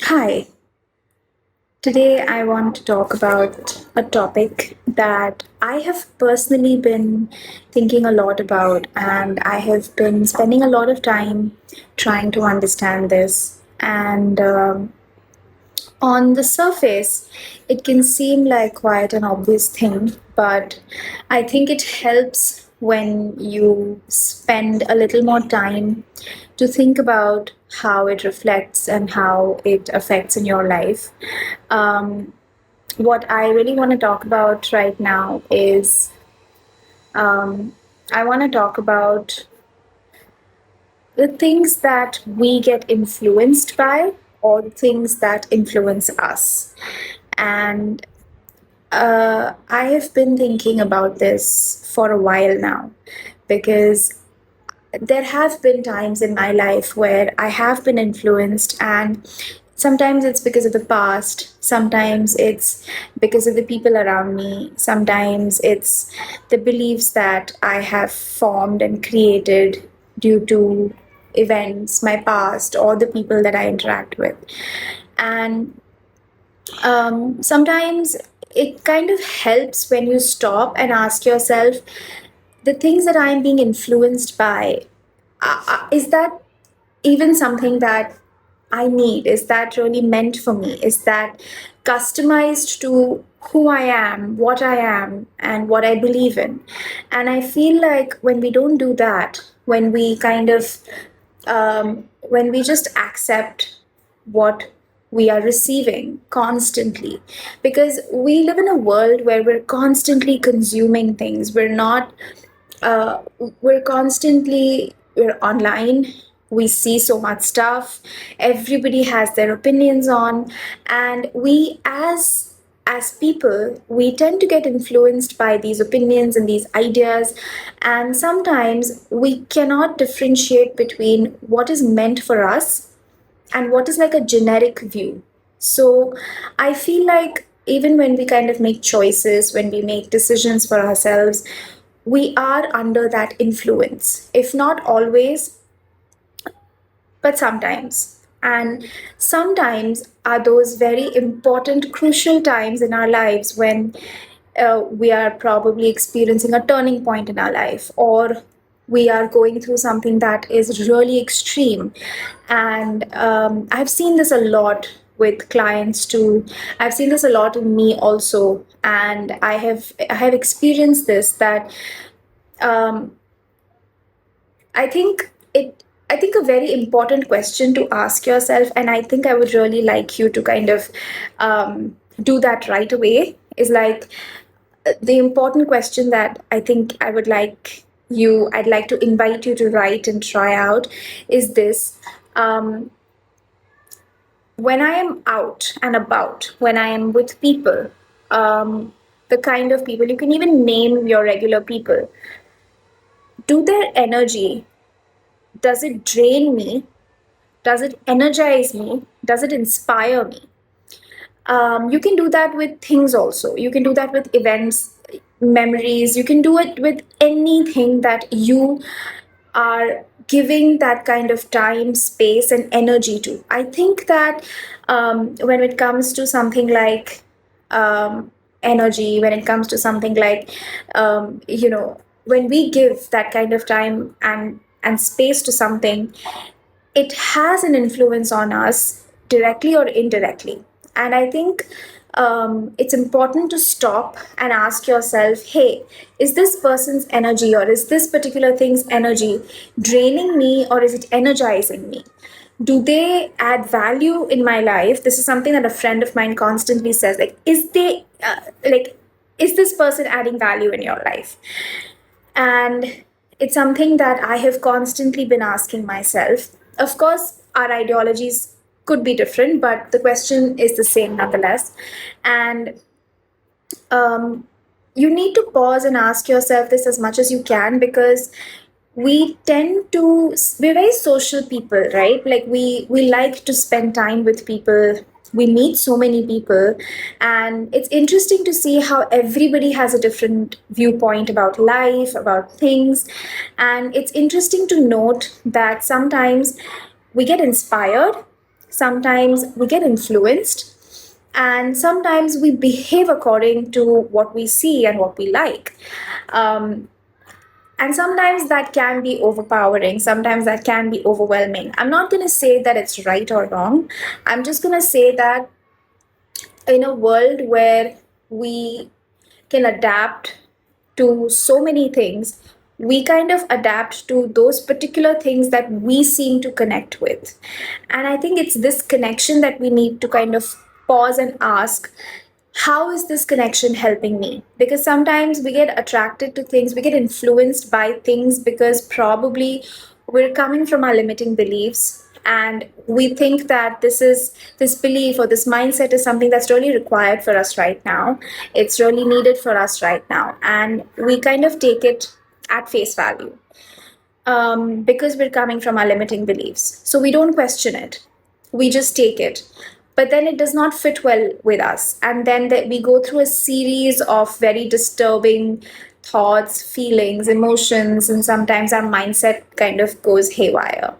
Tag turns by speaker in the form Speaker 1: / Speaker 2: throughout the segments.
Speaker 1: Hi, today I want to talk about a topic that I have personally been thinking a lot about, and I have been spending a lot of time trying to understand this. And on the surface, it can seem like quite an obvious thing, but I think it helps when you spend a little more time to think about how it reflects and how it affects in your life. Um, what I really want to talk about right now is um, I want to talk about the things that we get influenced by or the things that influence us. And I have been thinking about this for a while now because there have been times in my life where I have been influenced, and sometimes it's because of the past, sometimes it's because of the people around me, sometimes it's the beliefs that I have formed and created due to events, my past, or the people that I interact with. And sometimes it kind of helps when you stop and ask yourself the things that I'm being influenced by, is that even something that I need? Is that really meant for me? Is that customized to who I am, what I am, and what I believe in? And I feel like when we don't do that, when we when we just accept what we are receiving constantly, because we live in a world where we're constantly consuming things. Uh, we're online, we see so much stuff, everybody has their opinions on, and we as people, we tend to get influenced by these opinions and these ideas, and sometimes we cannot differentiate between what is meant for us and what is like a generic view. So I feel like even when we kind of make choices, when we make decisions for ourselves, we are under that influence, if not always, but sometimes. And sometimes are those very important, crucial times in our lives when we are probably experiencing a turning point in our life, or we are going through something that is really extreme. And I've seen this a lot with clients too. I've seen this a lot in me also, and I have experienced this that um, I think it. I think a very important question to ask yourself, and I think I would really like you to kind of do that right away, is like the important question that I think I'd like to invite you to write and try out is this. Um, when I am out and about, when I am with people, the kind of people, you can even name your regular people, do their energy, does it drain me? Does it energize me? Does it inspire me? You can do that with things also. You can do that with events, memories. You can do it with anything that you are giving that kind of time, space, and energy to. I think that when it comes to something like energy, when it comes to something like, when we give that kind of time and space to something, it has an influence on us directly or indirectly. And I think it's important to stop and ask yourself, hey, is this person's energy or is this particular thing's energy draining me or is it energizing me? Do they add value in my life? This is something that a friend of mine constantly says, like, is this person adding value in your life? And it's something that I have constantly been asking myself. Of course, our ideologies could be different, but the question is the same nonetheless. And um, you need to pause and ask yourself this as much as you can, because we're very social people, right? Like we like to spend time with people, we meet so many people, and it's interesting to see how everybody has a different viewpoint about life, about things. And it's interesting to note that sometimes we get inspired, sometimes we get influenced, and sometimes we behave according to what we see and what we like. Um, and sometimes that can be overpowering, sometimes that can be overwhelming. I'm not going to say that it's right or wrong. I'm just going to say that in a world where we can adapt to so many things, we kind of adapt to those particular things that we seem to connect with. And I think it's this connection that we need to kind of pause and ask, how is this connection helping me? Because sometimes we get attracted to things, we get influenced by things because probably we're coming from our limiting beliefs, and we think that this belief or this mindset is something that's really required for us right now. It's really needed for us right now, and we kind of take it at face value, because we're coming from our limiting beliefs. So we don't question it, we just take it. But then it does not fit well with us. And then we go through a series of very disturbing thoughts, feelings, emotions, and sometimes our mindset kind of goes haywire.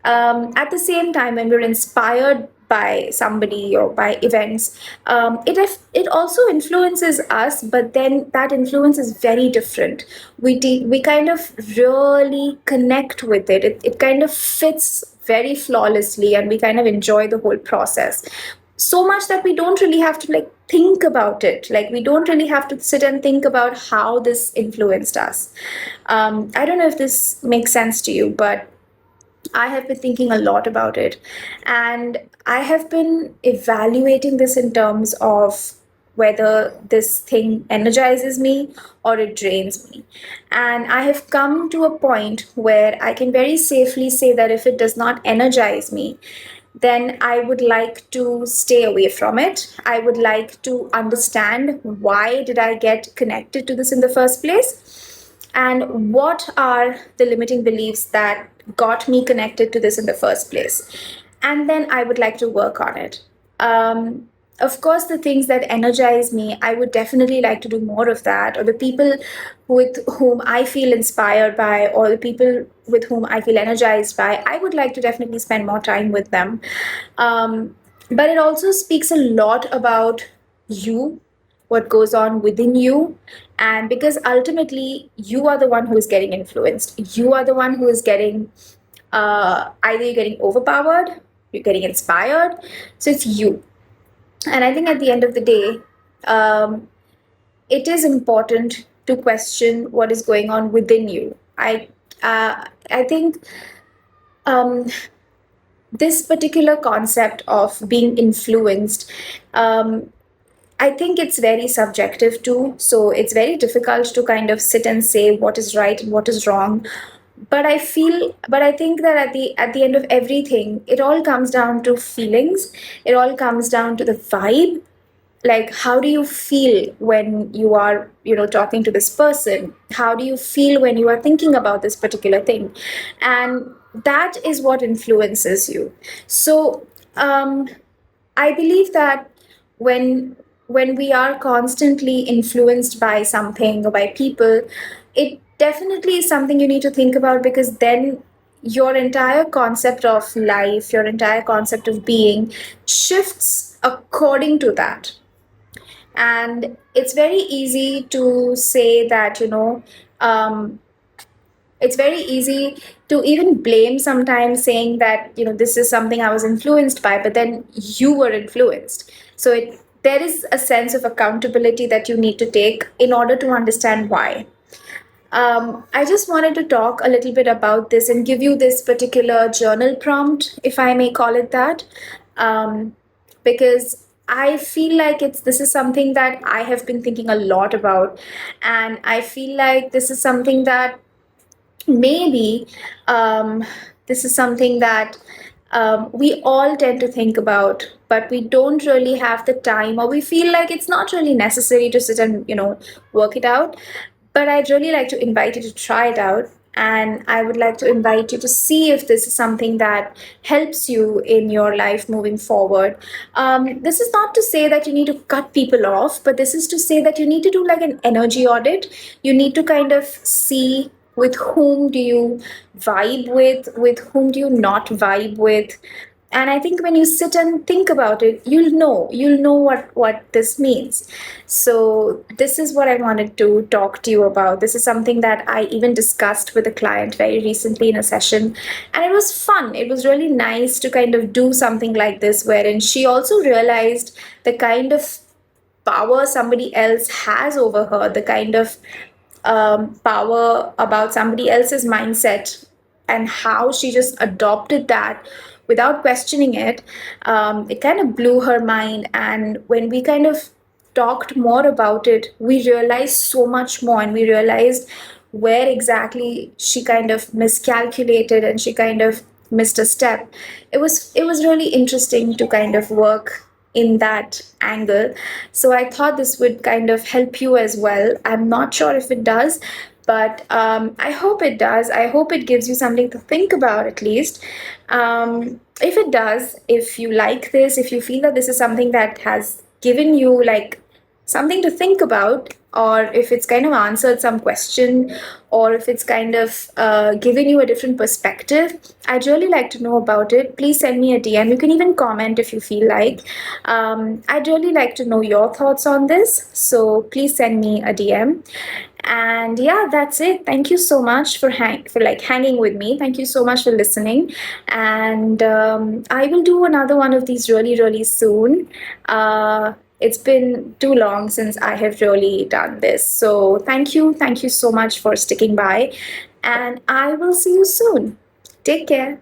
Speaker 1: At the same time, when we're inspired by somebody or by events, it also influences us, but then that influence is very different. We kind of really connect with it. It kind of fits very flawlessly, and we kind of enjoy the whole process so much that we don't really have to like think about it. Like, we don't really have to sit and think about how this influenced us. I don't know if this makes sense to you, but I have been thinking a lot about it. And I have been evaluating this in terms of whether this thing energizes me or it drains me. And I have come to a point where I can very safely say that if it does not energize me, then I would like to stay away from it. I would like to understand, why did I get connected to this in the first place? And what are the limiting beliefs that got me connected to this in the first place? And then I would like to work on it. Of course, the things that energize me, I would definitely like to do more of that. Or the people with whom I feel inspired by, or the people with whom I feel energized by, I would like to definitely spend more time with them. But it also speaks a lot about you, what goes on within you. And because ultimately, you are the one who is getting influenced, you are the one who is getting, either you're getting overpowered, you're getting inspired. So it's you. And I think at the end of the day, um, it is important to question what is going on within you. I think, um, this particular concept of being influenced, um, I think it's very subjective too. So it's very difficult to kind of sit and say what is right and what is wrong. But I think that at the end of everything, it all comes down to feelings. It all comes down to the vibe. Like, how do you feel when you are, talking to this person? How do you feel when you are thinking about this particular thing? And that is what influences you. So, I believe that when when we are constantly influenced by something or by people, it definitely is something you need to think about, because then your entire concept of life, your entire concept of being shifts according to that. And it's very easy to say that, it's very easy to even blame sometimes, saying that, this is something I was influenced by, but then you were influenced. So there is a sense of accountability that you need to take in order to understand why. I just wanted to talk a little bit about this and give you this particular journal prompt, if I may call it that, because I feel like this is something that I have been thinking a lot about, and I feel like this is something that maybe, this is something that, we all tend to think about, but we don't really have the time, or we feel like it's not really necessary to sit and, work it out. But I'd really like to invite you to try it out. And I would like to invite you to see if this is something that helps you in your life moving forward. This is not to say that you need to cut people off, but this is to say that you need to do like an energy audit. You need to kind of see with whom do you vibe with whom do you not vibe with, And I think when you sit and think about it, you'll know what this means. So this is what I wanted to talk to you about. This is something that I even discussed with a client very recently in a session, and it was fun. It was really nice to kind of do something like this, wherein she also realized the kind of power somebody else has over her, the kind of power about somebody else's mindset, and how she just adopted that without questioning it. It kind of blew her mind. And when we kind of talked more about it, we realized so much more, and we realized where exactly she kind of miscalculated and she kind of missed a step. It was really interesting to kind of work in that angle. So I thought this would kind of help you as well. I'm not sure if it does, but I hope it does. I hope it gives you something to think about at least. If it does, if you like this, if you feel that this is something that has given you like something to think about, or if it's kind of answered some question, or if it's kind of given you a different perspective, I'd really like to know about it. Please send me a DM. You can even comment if you feel like. I'd really like to know your thoughts on this. So please send me a DM. And yeah, that's it. Thank you so much for hanging with me. Thank you so much for listening. And I will do another one of these really really soon. It's been too long since I have really done this. So thank you so much for sticking by, and I will see you soon. Take care.